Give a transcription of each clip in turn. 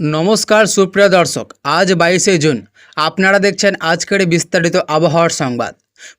नमस्कार सुप्रिय दर्शक आज 22 जून আপনারা দেখছেন আজকের বিস্তারিত আবহাওয়ার সংবাদ।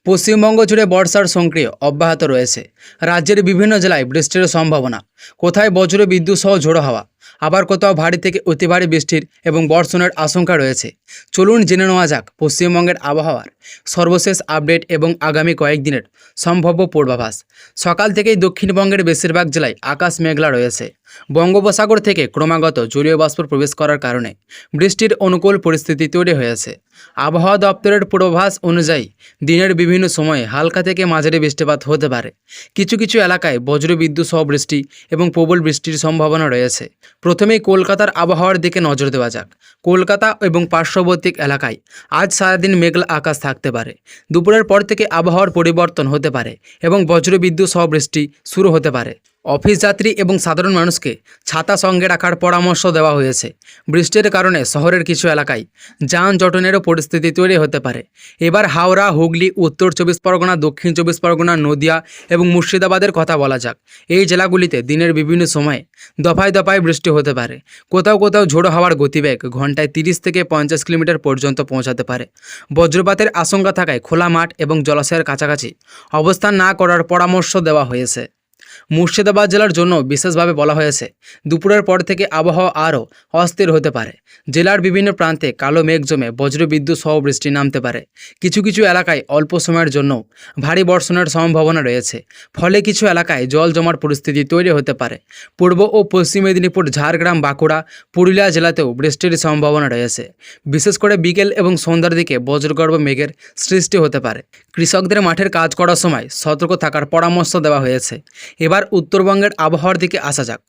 পশ্চিমবঙ্গ জুড়ে বর্ষার সক্রিয় অব্যাহত রয়েছে। রাজ্যের বিভিন্ন জেলায় বৃষ্টির সম্ভাবনা, কোথায় বজ্র বিদ্যুৎ সহ ঝোড়ো হাওয়া, আবার কোথাও ভারী থেকে অতি ভারী বৃষ্টির এবং বর্ষণের আশঙ্কা রয়েছে। চলুন জেনে নেওয়া যাক পশ্চিমবঙ্গের আবহাওয়ার সর্বশেষ আপডেট এবং আগামী কয়েকদিনের সম্ভাব্য পূর্বাভাস। সকাল থেকেই দক্ষিণবঙ্গের বেশিরভাগ জেলায় আকাশ মেঘলা রয়েছে। বঙ্গোপসাগর থেকে ক্রমাগত জলীয় বাষ্প প্রবেশ করার কারণে বৃষ্টির অনুকূল পরিস্থিতি তৈরি হয়েছে। আবহাওয়া দপ্তরের পূর্বাভাস অনুযায়ী দিনের বিভিন্ন সময়ে হালকা থেকে মাঝারি বৃষ্টিপাত হতে পারে। কিছু কিছু এলাকায় বজ্রবিদ্যুৎ সহ বৃষ্টি এবং প্রবল বৃষ্টির সম্ভাবনা রয়েছে। প্রথমেই কলকাতার আবহাওয়ার দিকে নজর দেওয়া যাক। কলকাতা এবং পার্শ্ববর্তী এলাকায় আজ সারাদিন মেঘলা আকাশ থাকতে পারে। দুপুরের পর থেকে আবহাওয়ার পরিবর্তন হতে পারে এবং বজ্রবিদ্যুৎ সহ বৃষ্টি শুরু হতে পারে। অফিস যাত্রী এবং সাধারণ মানুষকে ছাতা সঙ্গে রাখার পরামর্শ দেওয়া হয়েছে। বৃষ্টির কারণে শহরের কিছু এলাকায় যানজটেরও পরিস্থিতি তৈরি হতে পারে। এবার হাওড়া, হুগলি, উত্তর চব্বিশ পরগনা, দক্ষিণ চব্বিশ পরগনা, নদিয়া এবং মুর্শিদাবাদের কথা বলা যাক। এই জেলাগুলিতে দিনের বিভিন্ন সময়ে দফায় দফায় বৃষ্টি হতে পারে। কোথাও কোথাও ঝোড়ো হাওয়ার গতিবেগ ঘন্টায় 30 থেকে 50 কিলোমিটার পর্যন্ত পৌঁছাতে পারে। বজ্রপাতের আশঙ্কা থাকায় খোলা মাঠ এবং জলাশয়ের কাছাকাছি অবস্থান না করার পরামর্শ দেওয়া হয়েছে। মুর্শিদাবাদ জেলার জন্য বিশেষভাবে বলা হয়েছে দুপুরের পর থেকে আবহাওয়া আরও অস্থির হতে পারে। জেলার বিভিন্ন প্রান্তে কালো মেঘ জমে বজ্রবিদ্যুৎ সহ বৃষ্টি নামতে পারে। কিছু কিছু এলাকায় অল্প সময়ের জন্য ভারী বর্ষণের সম্ভাবনা রয়েছে। ফলে কিছু এলাকায় জল জমার পরিস্থিতি তৈরি হতে পারে। পূর্ব ও পশ্চিম মেদিনীপুর, ঝাড়গ্রাম, বাঁকুড়া, পুরুলিয়া জেলাতেও বৃষ্টির সম্ভাবনা রয়েছে। বিশেষ করে বিকেল এবং সন্ধ্যার দিকে বজ্রগর্ভ মেঘের সৃষ্টি হতে পারে। কৃষকদের মাঠের কাজ করার সময় সতর্ক থাকার পরামর্শ দেওয়া হয়েছে। এবার উত্তরবঙ্গের আবহাওয়ার দিকে আসা যাক।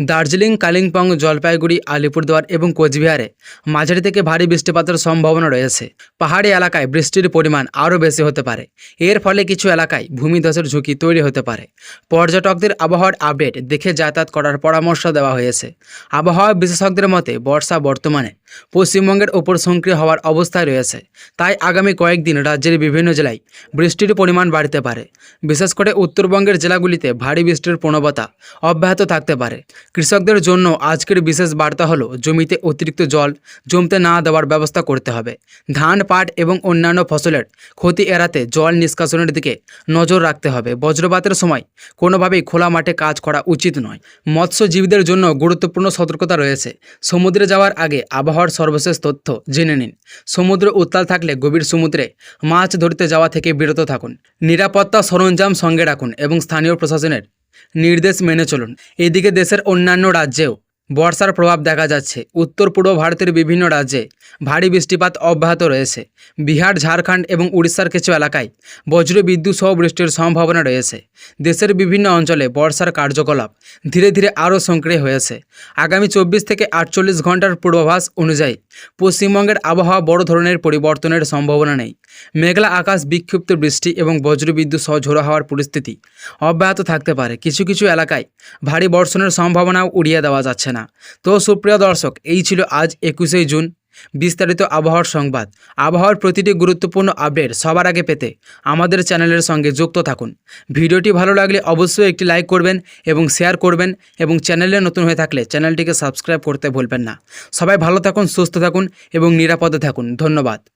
দার্জিলিং, কালিম্পং, জলপাইগুড়ি, আলিপুরদুয়ার এবং কোচবিহারে মাঝারি থেকে ভারী বৃষ্টিপাতের সম্ভাবনা রয়েছে। পাহাড়ি এলাকায় বৃষ্টির পরিমাণ আরও বেশি হতে পারে। এর ফলে কিছু এলাকায় ভূমিধসের ঝুঁকি তৈরি হতে পারে। পর্যটকদের আবহাওয়ার আপডেট দেখে যাতায়াত করার পরামর্শ দেওয়া হয়েছে। আবহাওয়া বিশেষজ্ঞদের মতে বর্ষা বর্তমানে পশ্চিমবঙ্গের ওপর সক্রিয় হওয়ার অবস্থায় রয়েছে। তাই আগামী কয়েকদিন রাজ্যের বিভিন্ন জেলায় বৃষ্টির পরিমাণ বাড়তে পারে। বিশেষ করে উত্তরবঙ্গের জেলাগুলিতে ভারী বৃষ্টির প্রবণতা অব্যাহত থাকতে পারে। কৃষকদের জন্য আজকের বিশেষ বার্তা হলো জমিতে অতিরিক্ত জল জমতে না দেওয়ার ব্যবস্থা করতে হবে। ধান, পাট এবং অন্যান্য ফসলের ক্ষতি এড়াতে জল নিষ্কাশনের দিকে নজর রাখতে হবে। বজ্রপাতের সময় কোনোভাবেই খোলা মাঠে কাজ করা উচিত নয়। মৎস্যজীবীদের জন্য গুরুত্বপূর্ণ সতর্কতা রয়েছে। সমুদ্রে যাওয়ার আগে আবহাওয়ার সর্বশেষ তথ্য জেনে নিন। সমুদ্র উত্তাল থাকলে গভীর সমুদ্রে মাছ ধরতে যাওয়া থেকে বিরত থাকুন। নিরাপত্তা সরঞ্জাম সঙ্গে রাখুন এবং স্থানীয় প্রশাসনের নির্দেশ মেনে চলুন। এদিকে দেশের অন্যান্য রাজ্যেও বর্ষার প্রভাব দেখা যাচ্ছে। উত্তর পূর্ব ভারতের বিভিন্ন রাজ্যে ভারী বৃষ্টিপাত অব্যাহত রয়েছে। বিহার, ঝাড়খণ্ড এবং উড়িষ্যার কিছু এলাকায় বজ্র বিদ্যুৎ সহ বৃষ্টির সম্ভাবনা রয়েছে। দেশের বিভিন্ন অঞ্চলে বর্ষার কার্যকলাপ ধীরে ধীরে আরও সক্রিয় হয়েছে। আগামী 24 থেকে 48 ঘন্টার পূর্বাভাস অনুযায়ী পশ্চিমবঙ্গের আবহাওয়া বড় ধরনের পরিবর্তনের সম্ভাবনা নেই। মেঘলা আকাশ, বিক্ষিপ্ত বৃষ্টি এবং বজ্রবিদ্যুৎ সহ ঝোড়ো হাওয়ার পরিস্থিতি অব্যাহত থাকতে পারে। কিছু কিছু এলাকায় ভারী বর্ষণের সম্ভাবনাও উড়িয়ে দেওয়া যাচ্ছে না। তো সুপ্রিয় দর্শক, এই ছিল আজ 21 জুন বিস্তারিত আবহাওয়ার সংবাদ। আবহাওয়ার প্রতিটি গুরুত্বপূর্ণ আপডেট সবার আগে পেতে আমাদের চ্যানেলের সঙ্গে যুক্ত থাকুন। ভিডিওটি ভালো লাগলে অবশ্যই একটি লাইক করবেন এবং শেয়ার করবেন এবং চ্যানেলে নতুন হয়ে থাকলে চ্যানেলটিকে সাবস্ক্রাইব করতে ভুলবেন না। সবাই ভালো থাকুন, সুস্থ থাকুন এবং নিরাপদে থাকুন। ধন্যবাদ।